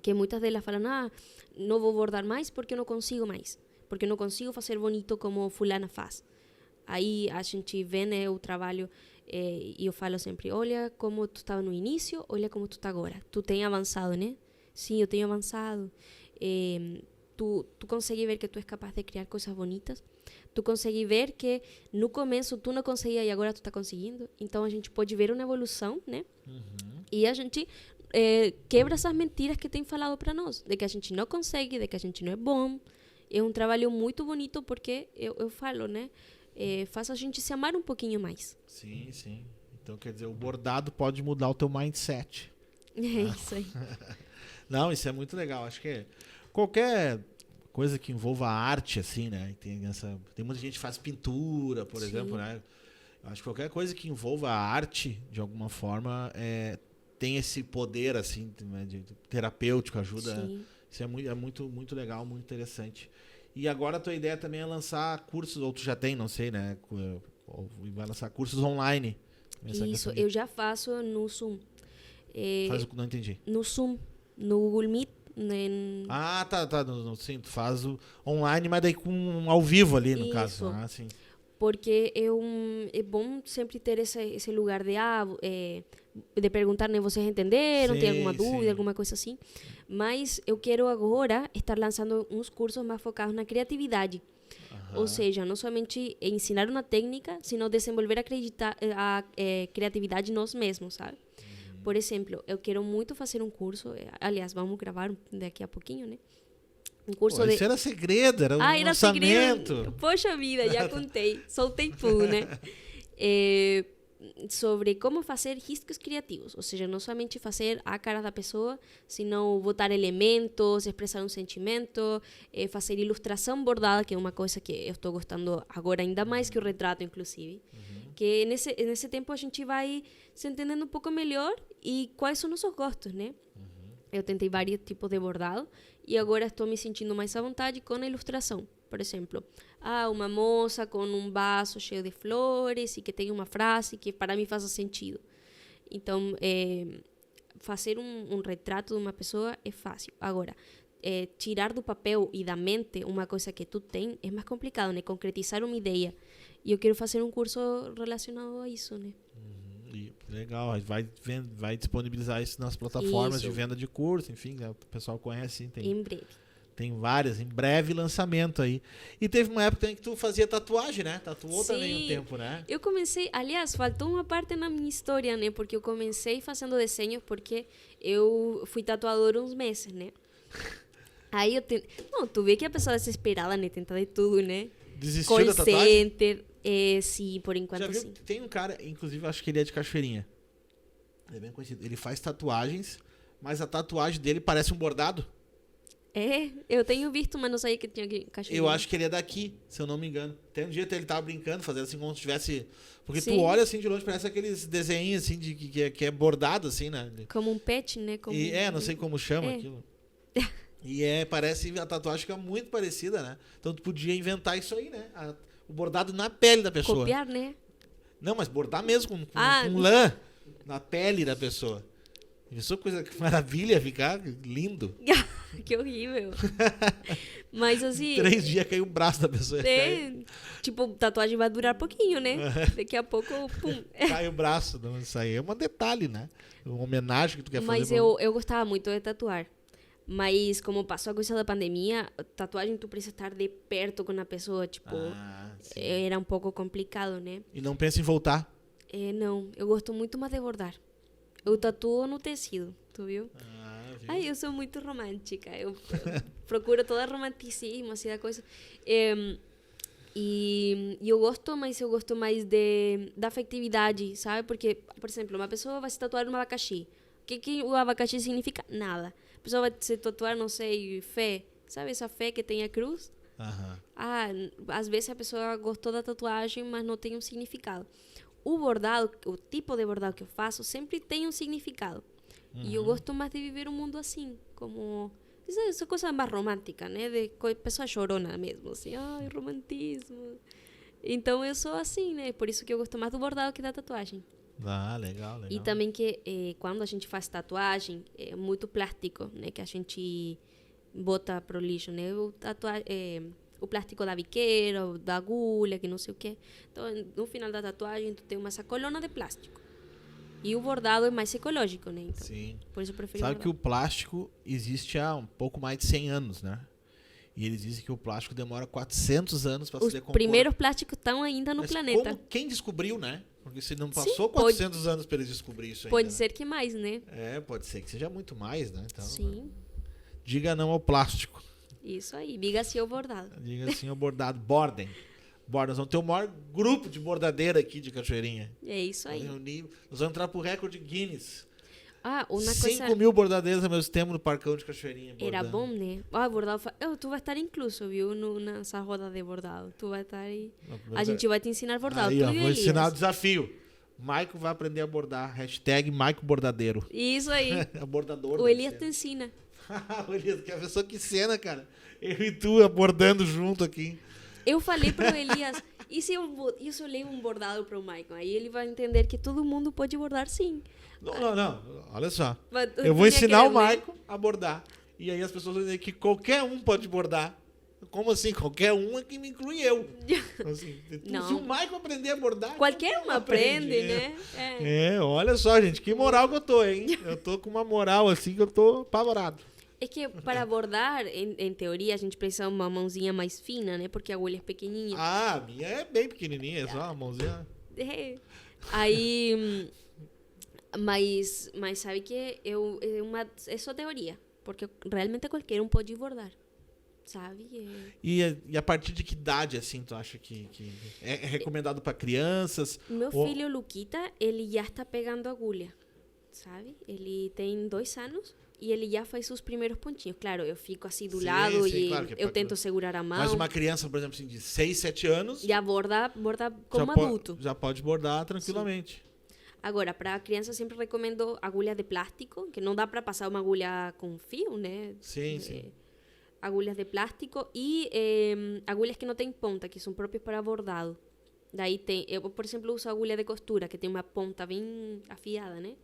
que muitas delas falam, não vou bordar mais porque eu não consigo mais, porque eu não consigo fazer bonito como fulana faz. Aí a gente vê, né, o trabalho, e eu falo sempre, olha como tu estava no início, olha como tu está agora. Tu tem avançado, né? Sim, eu tenho avançado. Tu consegue ver que tu és capaz de criar coisas bonitas. Tu consegue ver que no começo tu não conseguia e agora tu está conseguindo. Então a gente pode ver uma evolução, né? E a gente quebra essas mentiras que tem falado para nós, de que a gente não consegue, de que a gente não é bom. É um trabalho muito bonito porque eu falo, né? Faz a gente se amar um pouquinho mais. Sim, sim. Então, quer dizer, o bordado pode mudar o teu mindset. É isso aí. Não, isso é muito legal. Acho que qualquer coisa que envolva arte, assim, né? Tem muita gente que faz pintura, por exemplo, né? Eu acho que qualquer coisa que envolva a arte, de alguma forma, tem esse poder, assim, né, de terapêutico, ajuda. Sim. Isso é muito, muito legal, muito interessante. E agora a tua ideia também é lançar cursos, ou tu já tem, não sei, né? Ou vai lançar cursos online. Isso, eu já faço no Zoom. Não entendi. No Zoom, no Google Meet. Ah, tá. Sim, tu faz o online, mas daí com ao vivo ali, no Isso. caso. Ah, sim. Porque é bom sempre ter esse lugar de perguntar, né? Vocês entenderam? Sim, tem alguma dúvida, sim. alguma coisa assim? Mas eu quero agora estar lançando uns cursos mais focados na criatividade. Ou seja, não somente ensinar uma técnica, sino desenvolver a criatividade nós mesmos, sabe? Por exemplo, eu quero muito fazer um curso, aliás, vamos gravar daqui a pouquinho, né? Um curso Isso era segredo, era um era lançamento. segredo. Poxa vida, já contei, soltei tudo, né? Sobre como fazer riscos criativos, ou seja, não somente fazer a cara da pessoa, sino botar elementos, expressar um sentimento, fazer ilustração bordada, que é uma coisa que eu estou gostando agora ainda mais que o retrato, inclusive. Que nesse tempo a gente vai se entendendo um pouco melhor e quais são nossos gostos, né? Eu tentei vários tipos de bordado e agora estou me sentindo mais à vontade com a ilustração. Por exemplo, uma moça com um vaso cheio de flores e que tem uma frase que para mim faz sentido. Então, fazer um retrato de uma pessoa é fácil. Agora, tirar do papel e da mente uma coisa que tu tem é mais complicado, né? Concretizar uma ideia. E eu quero fazer um curso relacionado a isso, né? Legal, vai disponibilizar isso nas plataformas de venda de curso, enfim, né? O pessoal conhece, sim, Em breve. Tem várias, em breve lançamento aí. E teve uma época também que tu fazia tatuagem, né? Tatuou também um tempo, né? Eu comecei, aliás, faltou uma parte na minha história, né? Porque eu comecei fazendo desenhos porque eu fui tatuadora uns meses, né? Aí não, tu vê que a pessoa desesperada, né? Tenta de tudo, né? Desistiu Call da tatuagem? center, sim, por enquanto Já viu? sim. Tem um cara, inclusive acho que ele é de Cachoeirinha. Ele é bem conhecido. Ele faz tatuagens, mas a tatuagem dele parece um bordado. Eu tenho visto, mas não sabia que tinha cachorro. Eu acho que ele é daqui, se eu não me engano. Tem um dia que ele tava brincando, fazendo assim como se tivesse... Porque Sim. tu olha assim de longe, parece aqueles desenhos assim, que é bordado assim, né? Como um pet, né? Como Não sei como chama aquilo. E parece, a tatuagem fica muito parecida, né? Então tu podia inventar isso aí, né? O bordado na pele da pessoa. Copiar, né? Não, mas bordar mesmo, com lã na pele da pessoa. Isso coisa que maravilha, ficar lindo. Que horrível. Mas assim... 3 dias caiu o braço da pessoa. Tipo, tatuagem vai durar pouquinho, né? Daqui a pouco, pum. Cai o braço. Não, isso aí é um detalhe, né? Uma homenagem que tu quer fazer. Mas eu gostava muito de tatuar. Mas como passou a coisa da pandemia, tatuagem tu precisa estar de perto com a pessoa, tipo... era um pouco complicado, né? E não pensa em voltar? Não, eu gosto muito mais de bordar. Eu tatuo no tecido, tu viu? Viu? Ai, eu sou muito romântica. Eu procuro todo romanticismo, assim, da coisa. E eu gosto mais da afetividade, sabe? Porque, por exemplo, uma pessoa vai se tatuar um abacaxi. O que o abacaxi significa? Nada. A pessoa vai se tatuar, não sei, fé. Sabe essa fé que tem a cruz? Às vezes a pessoa gostou da tatuagem, mas não tem um significado. O bordado, o tipo de bordado que eu faço, sempre tem um significado. E eu gosto mais de viver um mundo assim, como... Essa coisa mais romântica, né? De pessoa chorona mesmo, assim, ai, romantismo. Então eu sou assim, né? Por isso que eu gosto mais do bordado que da tatuagem. Legal. E também que quando a gente faz tatuagem, é muito plástico, né? Que a gente bota pro lixo, né? O plástico da biqueira, da agulha, que não sei o quê. Então, no final da tatuagem, tu tem uma sacolona de plástico. E o bordado é mais ecológico, né? Então, sim. Por isso eu prefiro Sabe bordado. que o plástico existe há um pouco mais de 100 anos, né? E eles dizem que o plástico demora 400 anos para se decompor. Os primeiros plásticos estão ainda no planeta. Quem descobriu, né? Porque se não passou Sim, 400 anos para eles descobrir isso ainda. Pode ser que mais, né? Pode ser que seja muito mais, né? Então, Sim. Diga não ao plástico. Isso aí, diga sim ao bordado. Diga sim ao bordado. Bordem. Nós vamos ter o maior grupo de bordadeira aqui de Cachoeirinha. É isso aí. Nós vamos entrar pro recorde Guinness. Uma 5.000 bordadeiras ao mesmo tempo no Parcão de Cachoeirinha. Era bom, né? Bordado... tu vai estar incluso, viu? Nessa roda de bordado. Tu vai estar aí. A gente vai te ensinar bordado. Aí, vou ensinar o desafio. Maico vai aprender a bordar. Hashtag Maico Bordadeiro. Isso aí. Bordador. O Elias te ensina. O Elias, que a pessoa que cena, cara. Eu e tu abordando junto aqui. Eu falei pro Elias, e se eu levo um bordado pro Maicon? Aí ele vai entender que todo mundo pode bordar sim. Não. Olha só. Eu vou ensinar o Maicon a bordar. E aí as pessoas vão dizer que qualquer um pode bordar. Como assim? Qualquer um é que me inclui eu. Assim, se o Maicon aprender a bordar... Qualquer um aprende, né? Olha só, gente. Que moral que eu tô, hein? Eu tô com uma moral assim que eu tô apavorado. É que para bordar, em teoria, a gente precisa de uma mãozinha mais fina, né? Porque a agulha é pequenininha. A minha é bem pequenininha, é só uma mãozinha. Aí... Mas sabe que é só teoria. Porque realmente qualquer um pode bordar. Sabe? E a partir de que idade, assim, tu acha que é recomendado para crianças? Meu filho, Luquita, ele já está pegando agulha. Sabe? Ele tem 2 anos. E ele já faz os primeiros pontinhos. Claro, eu fico assim do lado e claro, eu tento segurar a mão. Mas uma criança, por exemplo, assim, de 6, 7 anos... Já borda como adulto. Já pode bordar tranquilamente. Sim. Agora, para a criança, eu sempre recomendo agulha de plástico, que não dá para passar uma agulha com fio, né? Sim. Agulhas de plástico e agulhas que não têm ponta, que são próprias para bordado. Daí eu, por exemplo, uso agulha de costura, que tem uma ponta bem afiada, né?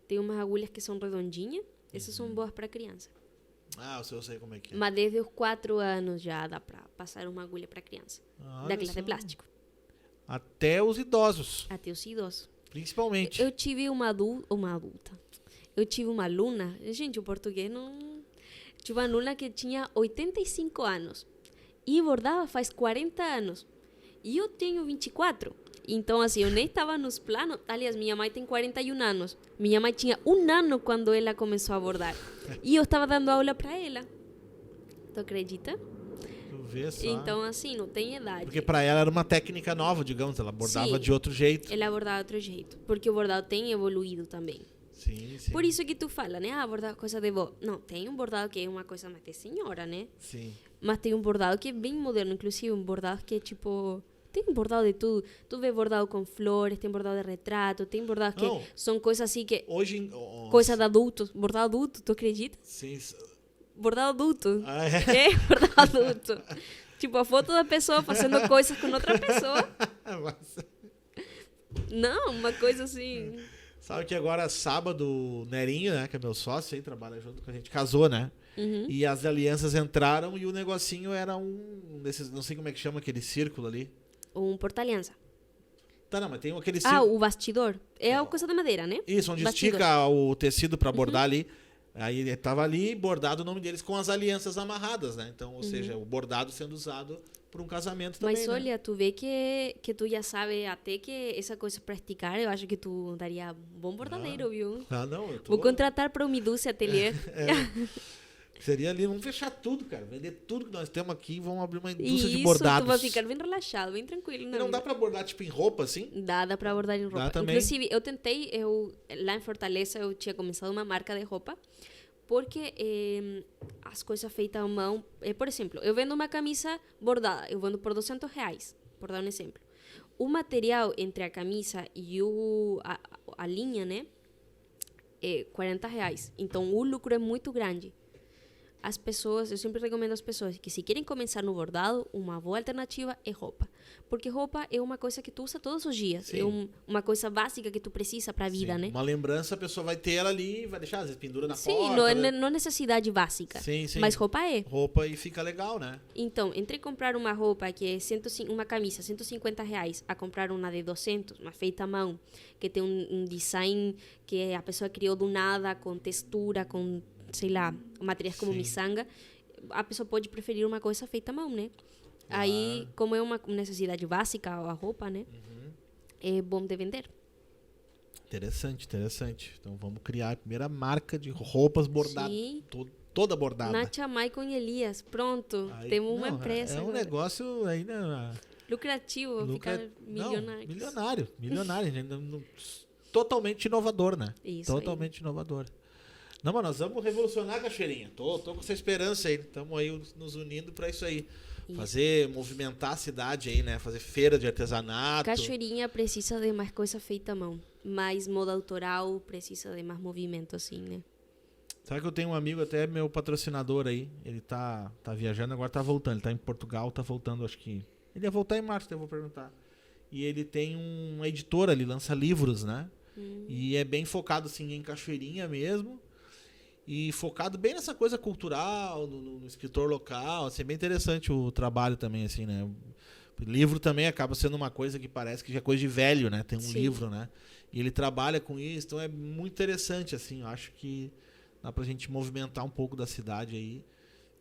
Tem umas agulhas que são redondinhas. Essas são boas para criança. Ah, eu sei como é que é. Mas desde os 4 anos já dá pra passar uma agulha pra criança. Olha Daquela só. de plástico. Até os idosos, Até os idosos. principalmente. Eu tive uma adulta. Eu tive uma aluna. Gente, o português não. Tive uma aluna que tinha 85 anos. E bordava faz 40 anos. E eu tenho 24. Então, assim, eu nem estava nos planos. Aliás, minha mãe tem 41 anos. Minha mãe tinha 1 ano quando ela começou a bordar. E eu estava dando aula para ela. Tu acredita? Tu vê só. Então, assim, não tem idade. Porque pra ela era uma técnica nova, digamos. Ela bordava Sim. de outro jeito. Ela bordava de outro jeito. Porque o bordado tem evoluído também. Sim, sim. Por isso que tu fala, né? Ah, bordado é coisa de vó. Não, tem um bordado que é uma coisa mais de senhora, né? Sim. Mas tem um bordado que é bem moderno. Inclusive, um bordado que é tipo... Tem um bordado de tudo. Tu vê bordado com flores, tem bordado de retrato, tem bordado que Não. são coisas assim que... Hoje... Coisa de adultos. Bordado adulto, tu acredita? Sim. Bordado adulto. Ah, é? É, bordado adulto. Tipo, a foto da pessoa fazendo coisas com outra pessoa. Mas- Não, uma coisa assim... Sabe que agora, sábado, o Nerinho, né? Que é meu sócio aí, trabalha junto com a gente, casou, né? Uhum. E as alianças entraram e o negocinho era um desses... Não sei como é que chama aquele círculo ali. Um porta-aliança. Tá, não, mas tem aquele Ah, círculo... o bastidor. É a coisa de madeira, né? Isso, onde Bastidor. estica o tecido pra bordar ali. Aí tava ali bordado o nome deles com as alianças amarradas, né? Então, ou seja, o bordado sendo usado por um casamento também, Mas né? olha, tu vê que tu já sabe até que essa coisa pra esticar, eu acho que tu daria um bom bordadeiro, viu? Ah, não, eu tô... Vou contratar para o Miduce Atelier. Seria ali, vamos fechar tudo, cara. Vender tudo que nós temos aqui e vamos abrir uma E indústria de isso, bordados. tu vai ficar bem relaxado, bem tranquilo. E Na não dá vida. pra bordar, tipo, em roupa, assim? Dá pra bordar em roupa. também. Inclusive, eu tentei, lá em Fortaleza, eu tinha começado uma marca de roupa, porque as coisas feitas à mão... por exemplo, eu vendo uma camisa bordada, eu vendo por R$200, por dar um exemplo. O material entre a camisa e a linha, né, é R$40. Então, o lucro é muito grande. As pessoas, eu sempre recomendo às pessoas que se querem começar no bordado, uma boa alternativa é roupa. Porque roupa é uma coisa que tu usa todos os dias. Sim. É uma coisa básica que tu precisa pra vida, Sim. né? Uma lembrança, a pessoa vai ter ela ali, vai deixar, às vezes, pendura na Sim, porta. não é né? não é necessidade básica. Sim, sim. Mas roupa é. Roupa e fica legal, né? Então, entre comprar uma roupa que é uma camisa, R$150, a comprar uma de 200, uma feita à mão, que tem um design que a pessoa criou do nada, com textura, com, sei lá, materiais como Sim. miçanga, a pessoa pode preferir uma coisa feita à mão, né? Aí, como é uma necessidade básica, a roupa, né? É bom de vender. Interessante, interessante. Então vamos criar a primeira marca de roupas bordadas. Sim. Toda bordada. Natia Maicon e Elias, pronto. Aí- Temos uma não, empresa É um agora. negócio ainda... Lucrativo, vou ficar milionário. Não, milionário. Totalmente inovador, né? Isso aí. Totalmente inovador. Não, mas nós vamos revolucionar a Cachoeirinha. Tô com essa esperança aí. Estamos aí nos unindo para isso aí. Isso. Movimentar a cidade aí, né? Fazer feira de artesanato. Cachoeirinha precisa de mais coisa feita à mão. Mais moda autoral, precisa de mais movimento, assim, né? Sabe que eu tenho um amigo, até meu patrocinador aí. Ele tá viajando, agora tá voltando. Ele tá em Portugal, tá voltando, acho que... Ele ia voltar em março, eu vou perguntar. E ele tem uma editora, ele lança livros, né? E é bem focado, assim, em Cachoeirinha mesmo. E focado bem nessa coisa cultural, no escritor local. Assim, é bem interessante o trabalho também, assim, né? O livro também acaba sendo uma coisa que parece que já é coisa de velho, né? Tem um Sim. livro, né? E ele trabalha com isso, então é muito interessante, assim. Eu acho que dá pra gente movimentar um pouco da cidade aí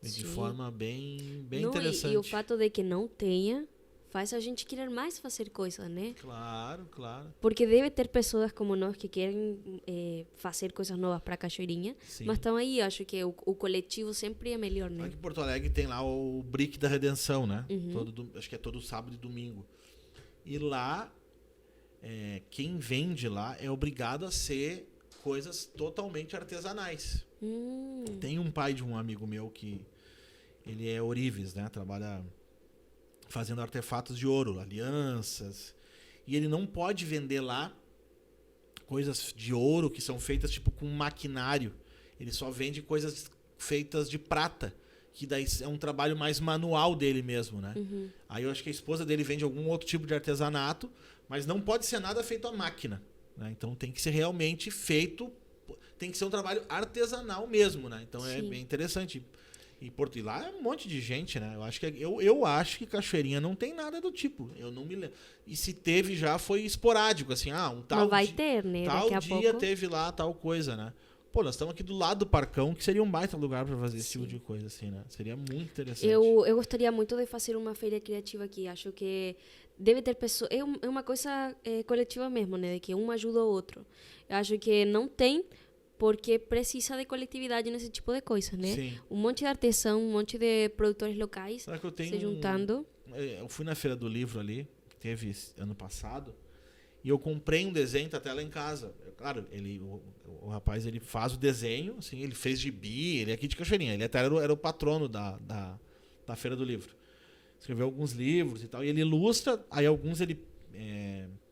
de Sim. forma bem Não, interessante. e o fato de que não tenha faz a gente querer mais fazer coisas, né? Claro, claro. Porque deve ter pessoas como nós que querem fazer coisas novas para Cachoeirinha, Sim. mas estão aí, acho que o coletivo sempre é melhor, né? Aqui em Porto Alegre tem lá o Brick da Redenção, né? Uhum. Acho que é todo sábado e domingo. E lá, quem vende lá é obrigado a ser coisas totalmente artesanais. Tem um pai de um amigo meu que ele é ourives, né? Trabalha fazendo artefatos de ouro, alianças. E ele não pode vender lá coisas de ouro que são feitas tipo com maquinário. Ele só vende coisas feitas de prata, que daí é um trabalho mais manual dele mesmo, né? Aí eu acho que a esposa dele vende algum outro tipo de artesanato, mas não pode ser nada feito à máquina, né? Então tem que ser realmente feito tem que ser um trabalho artesanal mesmo, né? Então é Sim. bem interessante. E lá é um monte de gente, né? Eu acho que Cachoeirinha não tem nada do tipo. Eu não me lembro. E se teve já foi esporádico, assim, um tal Não vai ter, né? tal Daqui a dia pouco. teve lá tal coisa, né? Pô, nós estamos aqui do lado do Parcão, que seria um baita lugar para fazer esse tipo de coisa, assim, né? Seria muito interessante. Eu gostaria muito de fazer uma feira criativa aqui. Acho que deve ter pessoas. É uma coisa coletiva mesmo, né? De que um ajuda o outro. Eu acho que não tem, porque precisa de coletividade nesse tipo de coisa, né? Sim. Um monte de artesão, um monte de produtores locais Será que eu tenho se juntando. Eu fui na Feira do Livro ali, que teve ano passado, e eu comprei um desenho, tá até lá em casa. Claro, o rapaz ele faz o desenho, assim, ele fez gibi, ele é aqui de Cachoeirinha, ele até era o patrono da Feira do Livro. Escreveu alguns livros e tal, e ele ilustra, aí alguns ele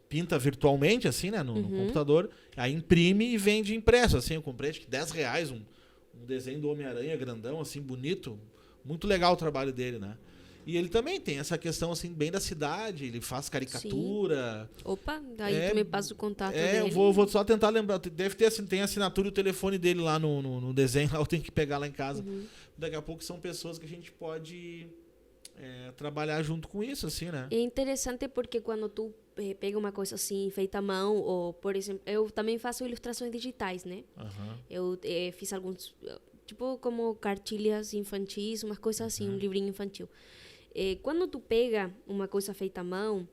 pinta virtualmente, assim, né, no computador, aí imprime e vende impresso, assim, eu comprei acho que R$10 um desenho do Homem-Aranha grandão, assim, bonito, muito legal o trabalho dele, né. E ele também tem essa questão, assim, bem da cidade, ele faz caricatura. Sim. Opa, daí tu me passa o contato eu dele. vou só tentar lembrar, deve ter, tem a assinatura e o telefone dele lá no desenho, lá eu tenho que pegar lá em casa. Daqui a pouco são pessoas que a gente pode trabalhar junto com isso, assim, né. É interessante porque quando tu pega uma coisa assim, feita à mão, ou, por exemplo, eu também faço ilustrações digitais, né? Eu fiz alguns, tipo como cartilhas infantis, umas coisas assim, um livrinho infantil. Quando tu pega uma coisa feita à mão,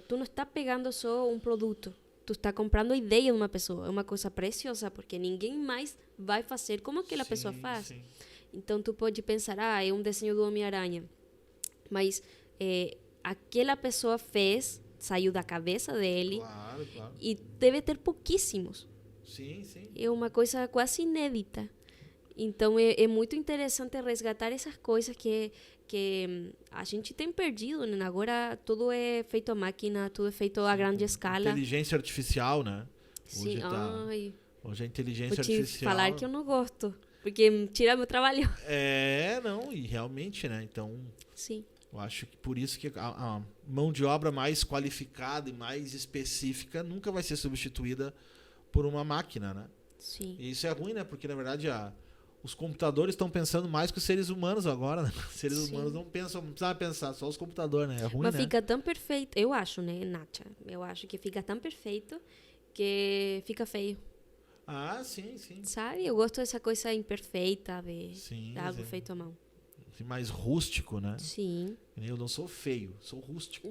tu não está pegando só um produto, tu está comprando a ideia de uma pessoa. É uma coisa preciosa, porque ninguém mais vai fazer como aquela pessoa faz. Sim. Então tu pode pensar, é um desenho do Homem-Aranha, mas aquela pessoa fez, saiu da cabeça dele, Claro. e deve ter pouquíssimos. Sim. É uma coisa quase inédita. Então é muito interessante resgatar essas coisas que a gente tem perdido, né? Agora tudo é feito à máquina, tudo é feito a grande escala. Inteligência artificial, né? Sim, Hoje a inteligência vou te artificial... falar que eu não gosto, porque tira meu trabalho. Não, e realmente, né? Então, Sim. eu acho que por isso que a mão de obra mais qualificada e mais específica nunca vai ser substituída por uma máquina, né? Sim. E isso é ruim, né? Porque, na verdade, os computadores estão pensando mais que os seres humanos agora, né? Os seres humanos não precisam pensar, só os computadores, né? É ruim, Mas né? fica tão perfeito, eu acho, né, Nátia? Eu acho que fica tão perfeito que fica feio. Sim. Sabe? Eu gosto dessa coisa imperfeita de algo sim. feito à mão. Mais rústico, né? Sim. Eu não sou feio, sou rústico.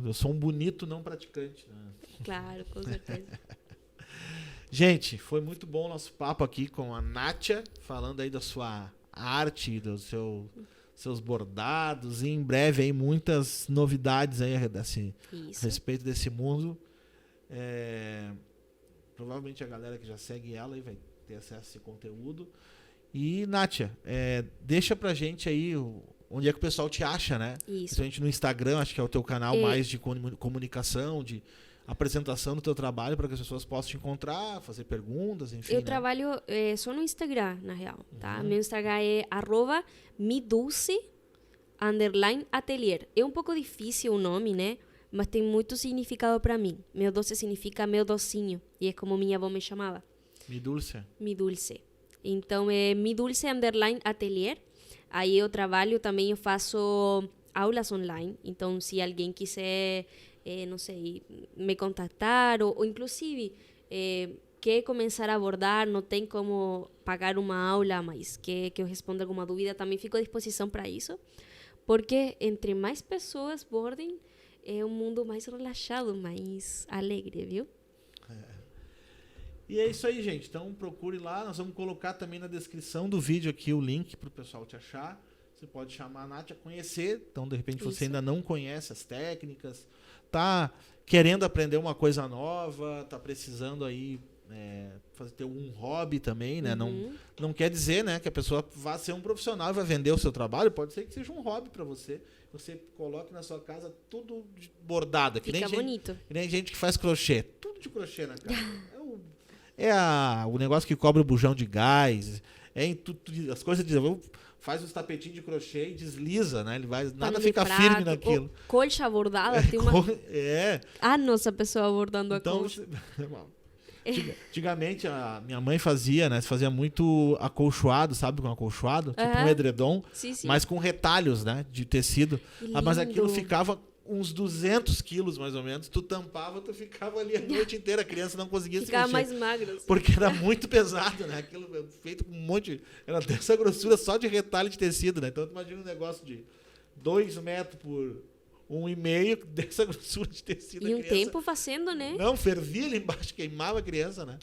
Eu sou um bonito não praticante, né? Claro, com certeza. Gente, foi muito bom o nosso papo aqui com a Nátia, falando aí da sua arte, dos seus bordados, e em breve aí muitas novidades aí a respeito desse mundo. Provavelmente a galera que já segue ela aí vai ter acesso a esse conteúdo. E, Nátia, deixa pra gente aí onde é que o pessoal te acha, né? Isso. Principalmente no Instagram, acho que é o teu canal mais de comunicação, de apresentação do teu trabalho, para que as pessoas possam te encontrar, fazer perguntas, enfim. Eu trabalho só no Instagram, na real, tá? Meu Instagram é @midulce_atelier. É um pouco difícil o nome, né? Mas tem muito significado para mim. Meu doce significa meu docinho, e é como minha avó me chamava. Mi dulce. Então é midulce_atelier. Aí eu trabalho também, eu faço aulas online. Então se alguém quiser, não sei, me contactar ou inclusive quer começar a bordar, não tem como pagar uma aula, mas que eu responda alguma dúvida, também fico à disposição para isso. Porque entre mais pessoas bordem, é um mundo mais relaxado, mais alegre, viu? E é isso aí, gente. Então procure lá. Nós vamos colocar também na descrição do vídeo aqui o link para o pessoal te achar. Você pode chamar a Nátia, conhecer. Então, de repente, você ainda não conhece as técnicas, tá querendo aprender uma coisa nova, tá precisando aí ter um hobby também, né? Não quer dizer, né, que a pessoa vá ser um profissional e vai vender o seu trabalho. Pode ser que seja um hobby para você. Você coloque na sua casa tudo bordado. Fica bonito. Que nem gente que faz crochê. Tudo de crochê na casa. O negócio que cobra o bujão de gás. As coisas faz uns tapetinhos de crochê e desliza, né? Nada fica firme naquilo. Colcha bordada. Tem uma... É. Nossa pessoa bordando a colcha. Antigamente, a minha mãe fazia, né? Fazia muito acolchoado, sabe? Com acolchoado, tipo um edredom, Sim, sim. mas com retalhos, né? De tecido. Que Mas aquilo lindo. ficava uns 200 quilos, mais ou menos. Tu tampava, tu ficava ali a noite inteira. A criança não conseguia Ficava se mexer. mais magro. Assim. Porque era muito pesado, né? Aquilo feito com um monte... Era dessa grossura só de retalho de tecido, né? Então, tu imagina um negócio de 2 metros por 1,5 dessa grossura de tecido. E um tempo fazendo, né? Não, fervia ali embaixo, queimava a criança, né?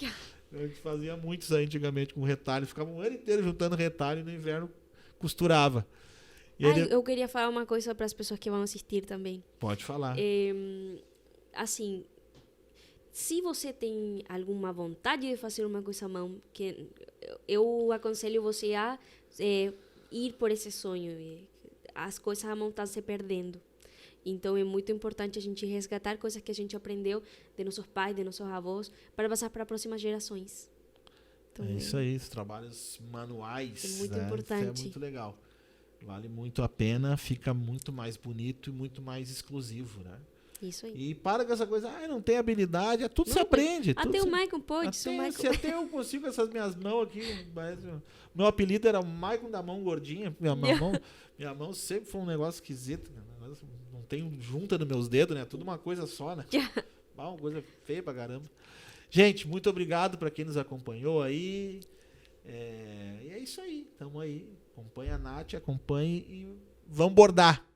A gente fazia muito isso aí antigamente com retalho. Ficava um ano inteiro juntando retalho e no inverno costurava. E aí, Eu queria falar uma coisa para as pessoas que vão assistir também. pode falar. Assim, se você tem alguma vontade de fazer uma coisa à mão, que eu aconselho você a ir por esse sonho. As coisas à mão estão se perdendo. Então é muito importante a gente resgatar coisas que a gente aprendeu de nossos pais, de nossos avós, para passar para as próximas gerações. Então, É isso aí, os trabalhos manuais. É muito né? importante. Isso é muito legal. Vale muito a pena, fica muito mais bonito e muito mais exclusivo, né? Isso aí. E para com essa coisa, não tem habilidade, tudo se aprende. Até o Maicon pode, Se até eu consigo essas minhas mãos aqui, mas, meu apelido era o Maicon da mão gordinha, minha mão sempre foi um negócio esquisito, né? Não tem junta nos meus dedos, né? Tudo uma coisa só, né? Uma coisa feia pra caramba. Gente, muito obrigado para quem nos acompanhou aí. E é isso aí, tamo aí. Acompanhe a Nath, acompanhe e vamos bordar.